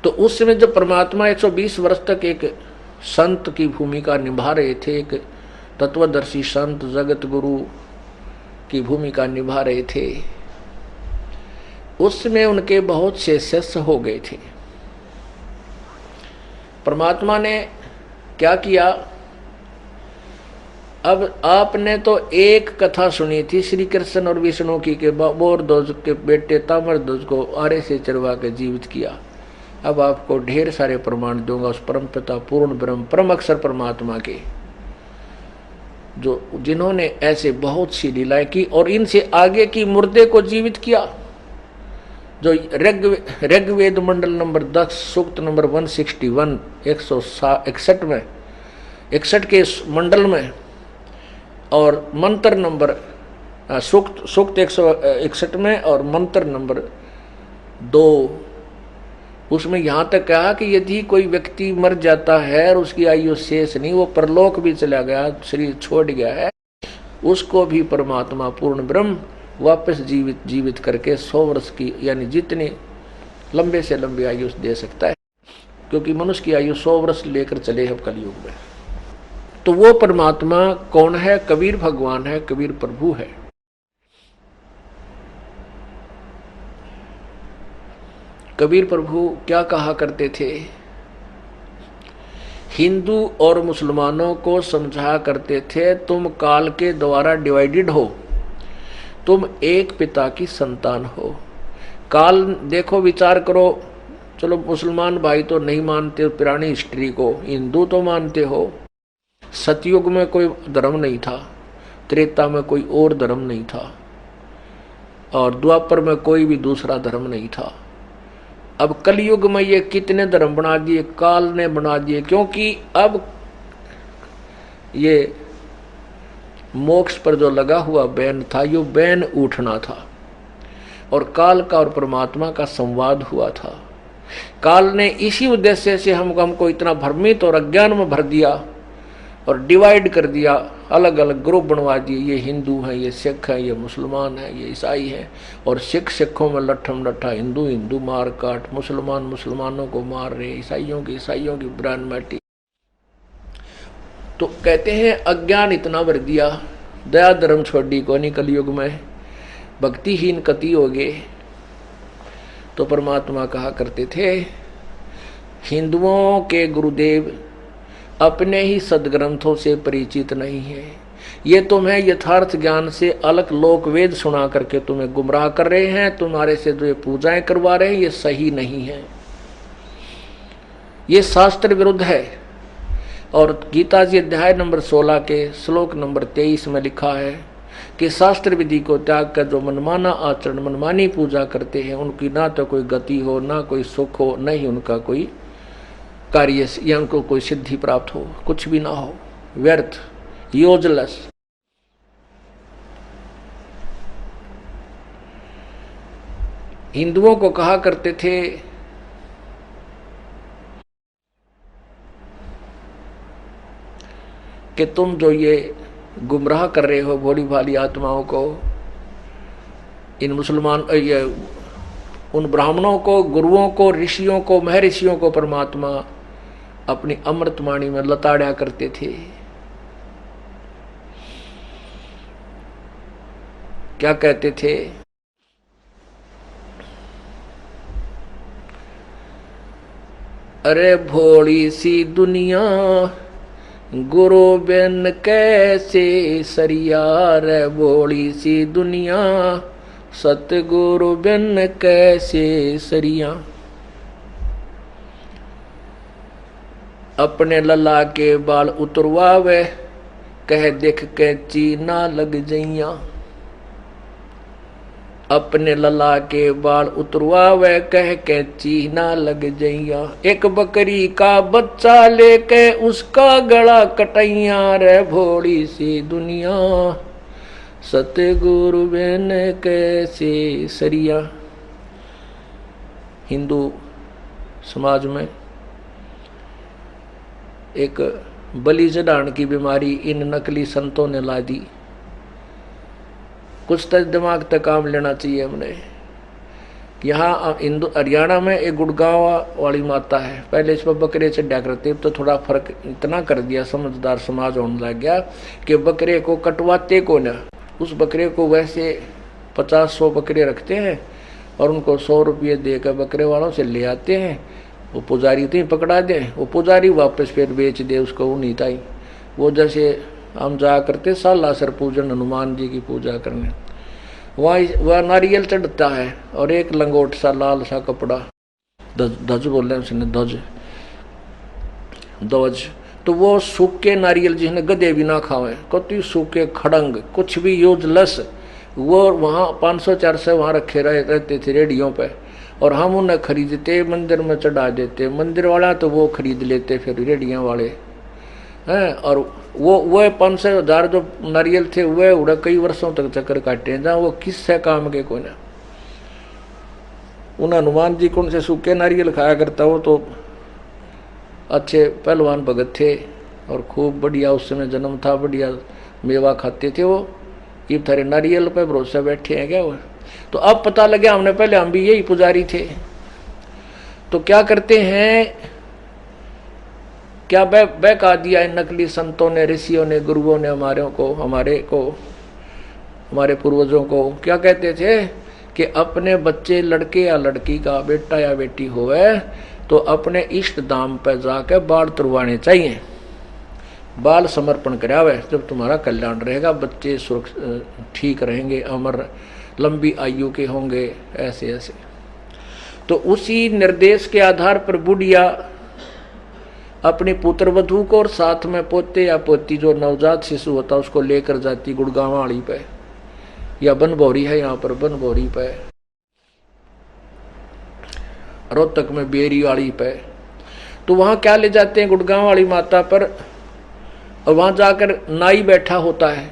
तो उस समय जब परमात्मा 120 वर्ष तक एक संत की भूमिका निभा रहे थे, एक तत्वदर्शी संत जगत गुरु की भूमिका निभा रहे थे, उस समय उनके बहुत से शिष्य हो गए थे। परमात्मा ने क्या किया, अब आपने तो एक कथा सुनी थी श्री कृष्ण और विष्णु की के बोरध्वज के बेटे ताम्रध्वज को आरे से चरवा के जीवित किया। अब आपको ढेर सारे प्रमाण दूंगा उस परम पिता पूर्ण ब्रह्म परम अक्षर परमात्मा के, जो जिन्होंने ऐसे बहुत सी लीलाएं की और इनसे आगे की मुर्दे को जीवित किया। जो ऋग्वेद मंडल नंबर 10 सूक्त नंबर 161 161 में 61 के मंडल में और मंत्र नंबर सूक्त 161 में और मंत्र नंबर 2 उसमें यहाँ तक कहा कि यदि कोई व्यक्ति मर जाता है और उसकी आयु शेष नहीं, वो परलोक भी चला गया, शरीर छोड़ गया है, उसको भी परमात्मा पूर्ण ब्रह्म वापस जीवित करके 100 वर्ष की यानी जितने लंबे से लंबी आयु दे सकता है, क्योंकि मनुष्य की आयु 100 वर्ष लेकर चले हैं कलयुग में। तो वो परमात्मा कौन है? कबीर भगवान है, कबीर प्रभु है। कबीर प्रभु क्या कहा करते थे? हिंदू और मुसलमानों को समझा करते थे, तुम काल के द्वारा डिवाइडेड हो, तुम एक पिता की संतान हो। काल देखो, विचार करो, चलो मुसलमान भाई तो नहीं मानते पुरानी हिस्ट्री को, हिंदू तो मानते हो। सतयुग में कोई धर्म नहीं था, त्रेता में कोई और धर्म नहीं था, और द्वापर में कोई भी दूसरा धर्म नहीं था। अब कलयुग में ये कितने धर्म बना दिए, काल ने बना दिए, क्योंकि अब ये मोक्ष पर जो लगा हुआ बैन था, यो बैन उठना था, और काल का और परमात्मा का संवाद हुआ था। काल ने इसी उद्देश्य से हमको इतना भ्रमित और अज्ञान में भर दिया और डिवाइड कर दिया, अलग अलग ग्रुप बनवा दिए, ये हिंदू हैं, ये सिख हैं, ये मुसलमान हैं, ये ईसाई हैं, और सिखों में लट्ठम लट्ठा, हिंदू मार काट, मुसलमानों को मार रहे, ईसाइयों की ब्रांड मैटी। तो कहते हैं अज्ञान इतना भर दिया, दया धर्म छोड़ी को नहीं, कलयुग में भक्तिहीन कति हो गए। तो परमात्मा कहा करते थे, हिंदुओं के गुरुदेव अपने ही सदग्रंथों से परिचित नहीं है, ये तुम्हें यथार्थ ज्ञान से अलग लोक वेद सुना करके तुम्हें गुमराह कर रहे हैं, तुम्हारे से जो ये पूजाएं करवा रहे हैं ये सही नहीं है, ये शास्त्र विरुद्ध है। और गीता जी अध्याय नंबर 16 के श्लोक नंबर 23 में लिखा है कि शास्त्र विधि को त्याग कर जो मनमाना आचरण मनमानी पूजा करते हैं, उनकी ना तो कोई गति हो, ना कोई सुख हो, न ही उनका कोई कार्य या उनको कोई सिद्धि प्राप्त हो, कुछ भी ना हो, व्यर्थ, यूजलेस। हिंदुओं को कहा करते थे कि तुम जो ये गुमराह कर रहे हो भोली भाली आत्माओं को, इन मुसलमान उन ब्राह्मणों को, गुरुओं को, ऋषियों को, महर्षियों को परमात्मा अपनी अमृतवाणी में लताड़ा करते थे। क्या कहते थे? अरे भोली सी दुनिया गुरु बिन कैसे सरिया, रे भोली सी दुनिया सतगुरु बिन कैसे सरिया। अपने लला के बाल उतरवावे, कह देख के चीना लग जइया। अपने लला के बाल उतरवावे, कह के चीना लग जइया। एक बकरी का बच्चा लेके उसका गला कटैया, रे भोली सी दुनिया सतगुरु बिन कैसे सरिया। हिंदू समाज में एक बलि चढ़ाने की बीमारी इन नकली संतों ने ला दी। कुछ तो दिमाग तक काम लेना चाहिए हमने। यहाँ हिंदू हरियाणा में एक गुड़गांव वाली माता है, पहले इस पर बकरे चढ़ा करते, तो थोड़ा फर्क इतना कर दिया, समझदार समाज होने लग गया कि बकरे को कटवाते को ना, उस बकरे को वैसे 50-100 बकरे रखते हैं और उनको 100 रुपये देकर बकरे वालों से ले आते हैं, वो पुजारी तो ही पकड़ा दे, वो पुजारी वापस फिर बेच दे उसको, वो नहीं था ही। वो जैसे हम जा करते सालासर पूजन हनुमान जी की पूजा करने, वह नारियल चढ़ता है और एक लंगोट सा लाल सा कपड़ा, ध्वज बोले उसने, ध्वज, तो वो सूखे नारियल जिसने गधे भी ना खावे, कति सूखे खड़ंग कुछ भी यूजलेस, वो वहाँ 500-400 वहाँ रखे रहते थे रेडियों पे, और हम उन्हें खरीदते मंदिर में चढ़ा देते, मंदिर वाला तो वो खरीद लेते फिर रेडियों वाले हैं। और वो 500-1000 जो नारियल थे वह उड़ा कई वर्षों तक चक्कर काटे, जहाँ वो किससे काम के कोई ना। उन हनुमान जी कौन से सूखे नारियल खाया करता, वो तो अच्छे पहलवान भगत थे और खूब बढ़िया उस समय जन्म था, बढ़िया मेवा खाते थे वो, ये थारे नारियल पे भरोसा बैठे हैं क्या वो। तो अब पता लगा हमने, पहले हम भी यही पुजारी थे। तो क्या करते हैं, क्या बहका दिया इन नकली संतों ने, ऋषियों ने, गुरुओं ने हमारे पूर्वजों को। क्या कहते थे कि अपने बच्चे लड़के या लड़की का, बेटा या बेटी होवे तो अपने इष्ट धाम पर जाकर बाल तुरवाने चाहिए, बाल समर्पण करावे, जब तुम्हारा कल्याण रहेगा, बच्चे ठीक रहेंगे, अमर लंबी आयु के होंगे, ऐसे ऐसे। तो उसी निर्देश के आधार पर बुढ़िया अपनी पुत्र वधू को और साथ में पोते या पोती जो नवजात शिशु होता उसको लेकर जाती गुड़गांव वाली पे, या बनभौरी है यहाँ पर, बनभौरी पे, रोहतक में बेरी वाली पे। तो वहाँ क्या ले जाते हैं गुड़गांव वाली माता पर, और वहाँ जाकर नाई बैठा होता है,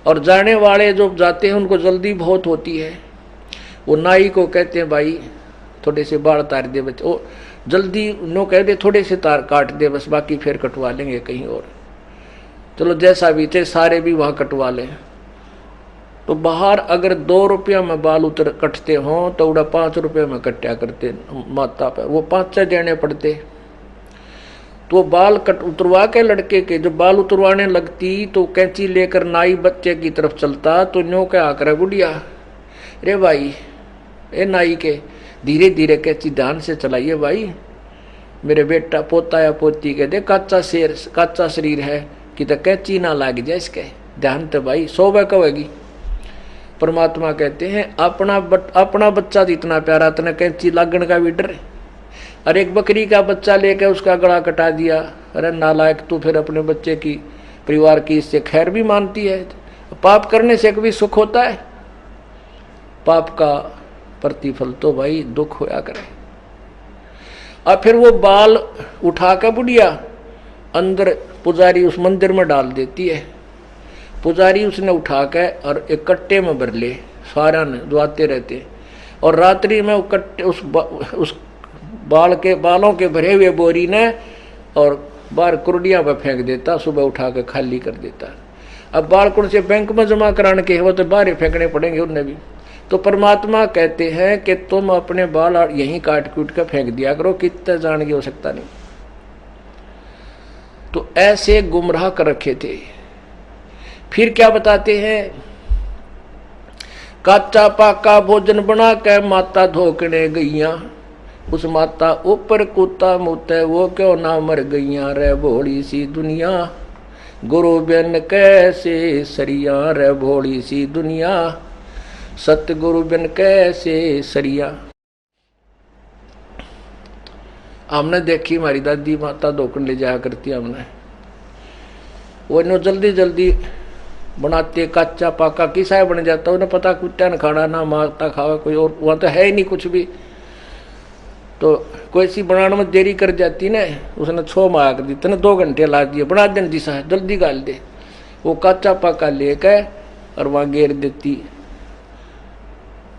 और जाने वाले जो जाते हैं उनको जल्दी बहुत होती है, वो नाई को कहते हैं भाई थोड़े से बाल तार दे बच्चे, वो जल्दी नो कह दे थोड़े से तार काट दे बस, बाकी फिर कटवा लेंगे कहीं और। चलो जैसा भी थे, सारे भी वहाँ कटवा लें। तो बाहर अगर 2 रुपया में बाल कटते हों तो उड़ा 5 रुपये में कट्या करते माता पे, वो 5 देने पड़ते। तो बाल उतरवा के लड़के के, जब बाल उतरवाने लगती तो कैंची लेकर नाई बच्चे की तरफ चलता, तो न्यों क्या करे बुढ़िया, रे भाई ए नाई के धीरे धीरे कैंची ध्यान से चलाइए भाई, मेरे बेटा पोता या पोती के दे कच्चा शरीर है कि तो कैंची ना लाग जाए इसके, ध्यान तो भाई 100 बार कहेगी। परमात्मा कहते हैं अपना बच्चा इतना प्यारा, इतना कैंची लागण का भी डर। अरे एक बकरी का बच्चा लेकर उसका गला कटा दिया, अरे नालायक तू फिर अपने बच्चे की, परिवार की इससे खैर भी मानती है। पाप करने से कभी सुख होता है? पाप का प्रतिफल तो भाई दुख होया करे। अब फिर वो बाल उठाकर बुढ़िया अंदर पुजारी उस मंदिर में डाल देती है। पुजारी उसने उठा के और एक कट्टे में भर ले, सारा ने जो आते रहते, और रात्रि में वो कट्टे उस बालों के भरे हुए बोरी ने और बाहर कुर्डिया पर फेंक देता, सुबह उठा के खाली कर देता। अब बाल कौन से बैंक में जमा कराने के, वो तो बाहर फेंकने पड़ेंगे उन्हें भी। तो परमात्मा कहते हैं कि तुम अपने बाल यहीं काट कूट कर फेंक दिया करो, कितना जान के हो सकता नहीं। तो ऐसे गुमराह कर रखे थे। फिर क्या बताते हैं, कच्चा पाका भोजन बना के माता धोकने गईया, उस माता ऊपर कुत्ता मुते वो क्यों ना मर गईया, रे भोली सी दुनिया गुरु बिन कैसे सरिया, रे भोली सी दुनिया सतगुरु बिन कैसे सरिया। हमने देखी हमारी दादी माता धोकन ले जाया करती, हमने वो नो जल्दी जल्दी बनाते, कच्चा पाका किसा बन जाता, उन्हें पता कुत्ता न खाना ना माता खावा कोई और, वहाँ तो है ही नहीं कुछ भी। तो कोई सी बनाने में देरी कर जाती ना, उसने 6 माया कर दी, तेने 2 घंटे ला दिए, बना देन दिशा जल्दी गाल दे। वो कच्चा पाका लेकर और वहाँ घेर देती।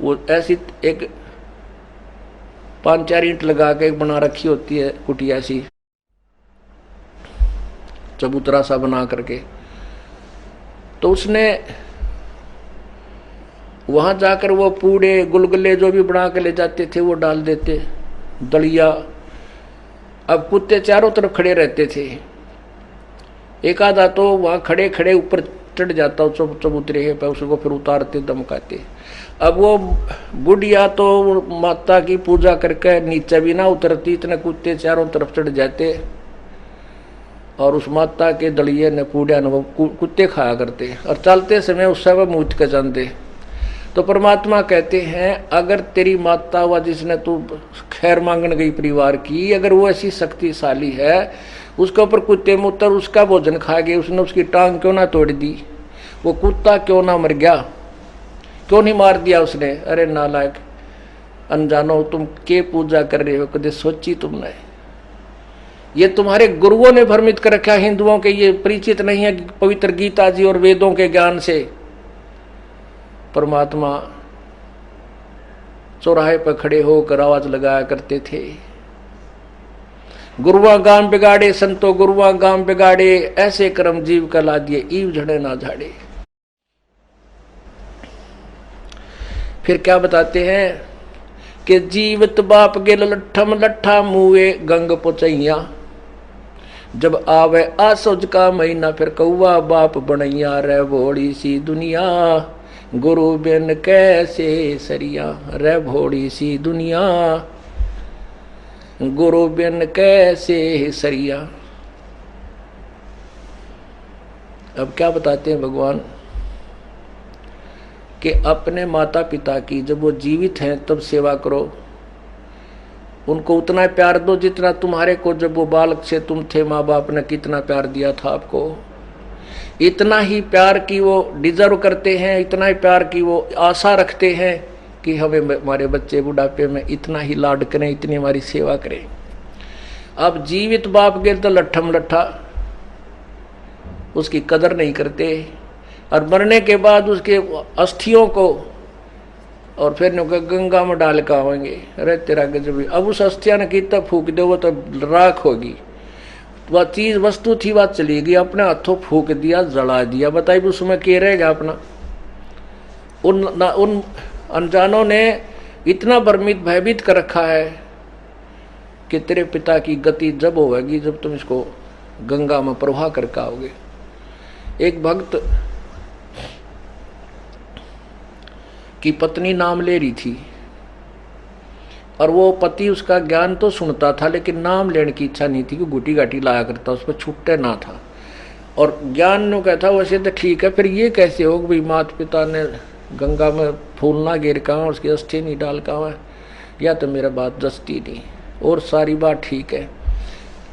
वो ऐसी एक 5-4 ईंट लगा के बना रखी होती है कुटिया सी, चबूतरा सा बना करके। तो उसने वहां जाकर वो पूड़े गुलगुले जो भी बना के ले जाते थे वो डाल देते, दलिया। अब कुत्ते चारों तरफ खड़े रहते थे, एक आधा तो वहां खड़े खड़े ऊपर चढ़ जाता चबूतरे पे, उसको फिर उतारते धमकाते। अब वो बुढ़िया तो माता की पूजा करके नीचे भी ना उतरती, इतने कुत्ते चारों तरफ चढ़ जाते और उस माता के दलिये ने पूड़िया ने वो कुत्ते खाया करते और चलते समय उससे वह मूत के जानते। तो परमात्मा कहते हैं अगर तेरी माता व जिसने तू खैर मांगन गई परिवार की, अगर वो ऐसी शक्तिशाली है, उसके ऊपर कुत्ते मूत्र उसका भोजन खा गए, उसने उसकी टांग क्यों ना तोड़ दी, वो कुत्ता क्यों ना मर गया, क्यों नहीं मार दिया उसने। अरे नालायक अनजानो, तुम के पूजा कर रहे हो, कदे सोची तुमने? ये तुम्हारे गुरुओं ने भ्रमित कर रखा हिंदुओं के, ये परिचित नहीं है पवित्र गीता जी और वेदों के ज्ञान से। परमात्मा चौराहे पर खड़े होकर आवाज लगाया करते थे, गुरुआ गाम बिगाड़े संतो गुरुआ गाम बिगाड़े, ऐसे कर्म जीव का ला दिए ईव झड़े ना झाड़े। फिर क्या बताते हैं कि जीवत बाप गेल लट्ठम लट्ठा मुए गंग पोचैया, जब आवे आसोज का महीना फिर कौआ बाप बनैया, रे भोड़ी सी दुनिया गुरु बिन कैसे सरिया, रे भोड़ी सी दुनिया गुरु बिन कैसे सरिया। अब क्या बताते हैं भगवान कि अपने माता पिता की जब वो जीवित हैं तब सेवा करो, उनको उतना प्यार दो जितना तुम्हारे को जब वो बालक से तुम थे माँ बाप ने कितना प्यार दिया था आपको। इतना ही प्यार की वो डिजर्व करते हैं, इतना ही प्यार की वो आशा रखते हैं कि हमें हमारे बच्चे बुढ़ापे में इतना ही लाड करें, इतनी हमारी सेवा करें। अब जीवित बाप के तो लट्ठम लट्ठा, उसकी कदर नहीं करते और मरने के बाद उसके अस्थियों को और फिर गंगा में डाल कर आवेंगे। अरे तेरा गजब, अब उस अस्थिया ने कितना फूक दो वो तो राख होगी। वह चीज वस्तु थी बात चली गई, अपने हाथों फूक दिया जला दिया, बताइए उसमें क्या रहेगा अपना। उन अनजानों ने इतना भ्रमित भयभीत कर रखा है कि तेरे पिता की गति जब होगी जब तुम इसको गंगा में प्रवाह करके आओगे। एक भक्त की पत्नी नाम ले रही थी और वो पति उसका ज्ञान तो सुनता था लेकिन नाम लेने की इच्छा नहीं थी कि गुटी गाटी लाया करता, उस पर छुट्टे ना था और ज्ञान नो कहता वैसे तो ठीक है, फिर ये कैसे हो भाई माता पिता ने गंगा में फूल ना गिर का उसकी अस्थि नहीं डाल का, या तो मेरा बात दस्ती नहीं और सारी बात ठीक है।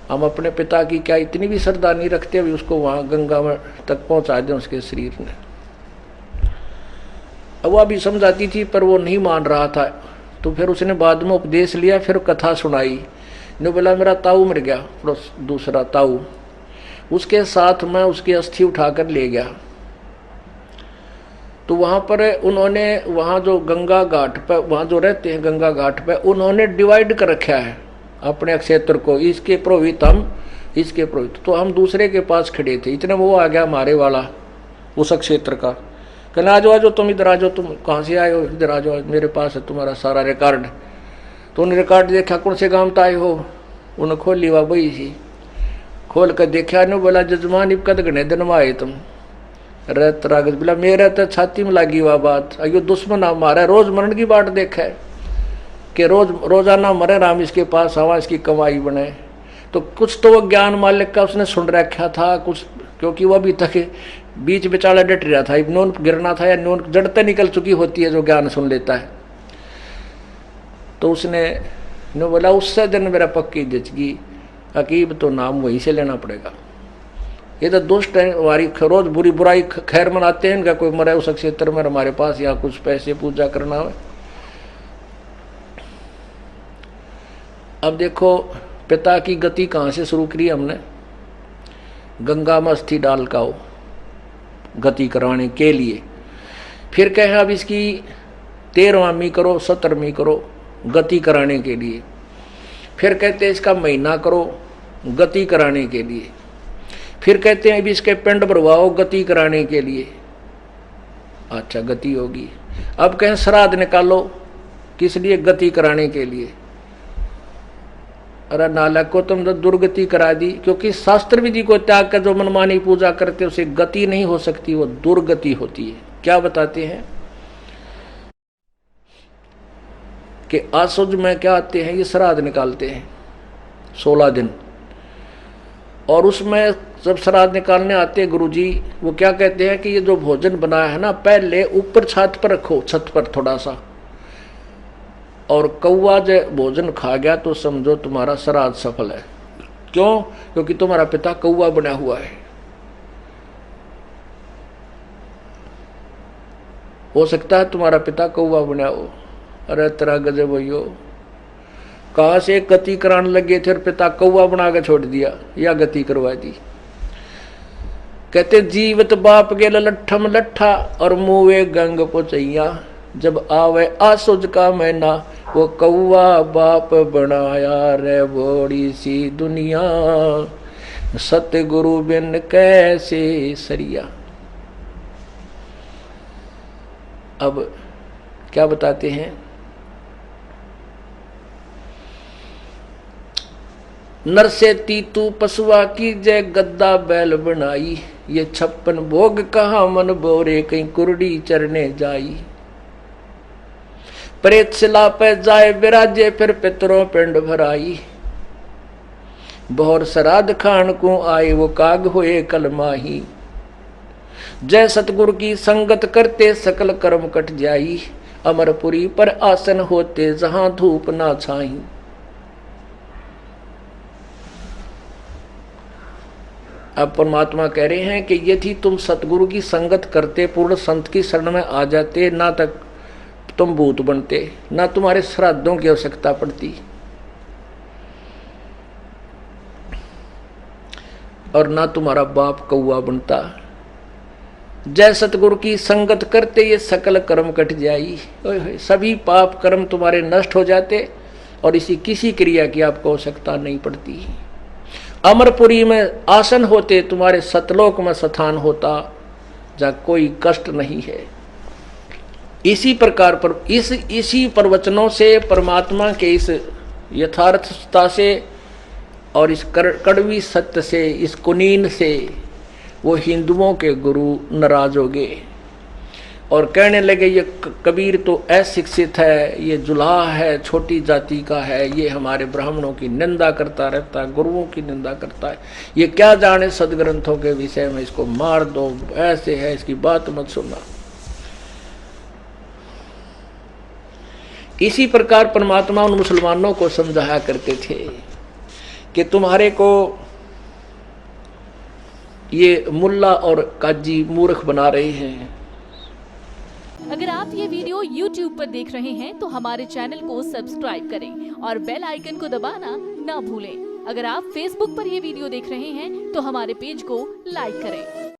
हम अपने पिता की क्या इतनी भी श्रद्धा नहीं रखते अभी उसको वहाँ गंगा में तक पहुँचा दें उसके शरीर ने। वह भी समझाती थी पर वो नहीं मान रहा था, तो फिर उसने बाद में उपदेश लिया, फिर कथा सुनाई। ने बोला मेरा ताऊ मर गया, दूसरा ताऊ, उसके साथ मैं उसकी अस्थि उठाकर ले गया। तो वहाँ पर उन्होंने वहाँ जो गंगा घाट पर वहाँ जो रहते हैं गंगा घाट पर उन्होंने डिवाइड कर रखा है अपने क्षेत्र को, इसके पुरोहित हम, इसके पुरोहित। तो हम दूसरे के पास खड़े थे, इतने वो आ गया हमारे वाला उस क्षेत्र का, कहना आ जाओ तुम इधर आ जाओ, तुम कहाँ से आए हो, इधर आ जाओ मेरे पास है तुम्हारा सारा रिकॉर्ड। तो उन्हें रिकॉर्ड देखा कौन से गांव आए हो, उन्हें खोल ली वह बही सी, खोल कर देखा ने बोला जजमान इब कद घने दिन में आए तुम। रत रागत बोला मेरा तो छाती में लगी वह बात, अयो दुश्मन हमारा रोज मरण की बात देखा है कि रोजाना मरे राम इसके पास आवा इसकी कमाई बने। तो कुछ तो वो ज्ञान मालिक का उसने सुन रखा था कुछ, क्योंकि वह अभी तक बीच बेचारा डट रहा था, नून गिरना था या नून जड़ते निकल चुकी होती है जो ज्ञान सुन लेता है। तो उसने ने बोला उससे दिन मेरा पक्की जचगी, अकीब तो नाम वहीं से लेना पड़ेगा। ये तो दुष्ट है हमारी रोज बुरी बुराई खैर मनाते हैं, इनका कोई मरा उस क्षेत्र में हमारे पास यहाँ कुछ पैसे पूजा करना है। अब देखो पिता की गति कहाँ से शुरू करी हमने, गंगा में अस्थि डाल का हो गति कराने के लिए। फिर कहे अब इसकी 13वां करो 17वीं करो गति कराने के लिए। फिर कहते हैं इसका महीना करो गति कराने के लिए। फिर कहते हैं अब इसके पिंड भरवाओ गति कराने के लिए। अच्छा गति होगी, अब कहें श्राद्ध निकालो, किस लिए? गति कराने के लिए। अरे नालक को तुम तो दुर्गति करा दी, क्योंकि शास्त्र विधि को त्याग कर जो मनमानी पूजा करते उसे गति नहीं हो सकती, वो दुर्गति होती है। क्या बताते हैं कि आसुज में क्या आते हैं, ये श्राद्ध निकालते हैं 16 दिन, और उसमें जब श्राद्ध निकालने आते हैं गुरुजी, वो क्या कहते हैं कि ये जो भोजन बनाया है ना, पहले ऊपर छत पर रखो, छत पर थोड़ा सा, और कौवा जो भोजन खा गया तो समझो तुम्हारा श्राद्ध सफल है। क्यों? क्योंकि तुम्हारा पिता कौवा बना हुआ है। हो सकता है तुम्हारा पिता कौवा बना हो। अरे तेरा गजब भैयो, कहां से गति कराने लगे थे और पिता कौवा बना के छोड़ दिया, या गति करवा दी। कहते जीवत बाप गेल लट्ठम लट्ठा और मुँहे गंग पोचैया, जब आवे आसुज का महीना वो कौवा बाप बनाया रे बड़ी सी दुनिया, सतगुरु बिन कैसे सरिया। अब क्या बताते हैं, नर से तीतू पशुआ की जय गद्दा बैल बनाई, ये 56 भोग कहा मन बोरे कहीं कुरडी चरने जाई। प्रेत शिला पे जाए विराजे फिर पितरों पिंड भराई, बहुर श्राद्ध खान को आए वो काग हुए कलमाही। जय सतगुरु की संगत करते सकल कर्म कट जाई, अमरपुरी पर आसन होते जहां धूप ना छाई। अब परमात्मा कह रहे हैं कि यदि तुम सतगुरु की संगत करते, पूर्ण संत की शरण में आ जाते, ना तक तुम भूत बनते, ना तुम्हारे श्राद्धों की आवश्यकता पड़ती, और ना तुम्हारा बाप कौआ बनता। जय सतगुरु की संगत करते ये सकल कर्म कट जाई, सभी पाप कर्म तुम्हारे नष्ट हो जाते, और इसी किसी क्रिया की आपको आवश्यकता नहीं पड़ती। अमरपुरी में आसन होते, तुम्हारे सतलोक में स्थान होता, जहाँ कोई कष्ट नहीं है। इसी प्रकार पर इसी प्रवचनों से, परमात्मा के इस यथार्थता से और इस कड़वी सत्य से, इस कुनीन से वो हिंदुओं के गुरु नाराज हो गए और कहने लगे ये कबीर तो अशिक्षित है, ये जुलाहा है, छोटी जाति का है, ये हमारे ब्राह्मणों की निंदा करता रहता है, गुरुओं की निंदा करता है, ये क्या जाने सदग्रंथों के विषय में, इसको मार दो, ऐसे है, इसकी बात मत सुनना। इसी प्रकार परमात्मा उन मुसलमानों को समझाया करते थे कि तुम्हारे को ये मुल्ला और काजी मूर्ख बना रहे हैं। अगर आप ये वीडियो YouTube पर देख रहे हैं तो हमारे चैनल को सब्सक्राइब करें और बेल आइकन को दबाना ना भूलें। अगर आप Facebook पर ये वीडियो देख रहे हैं तो हमारे पेज को लाइक करें।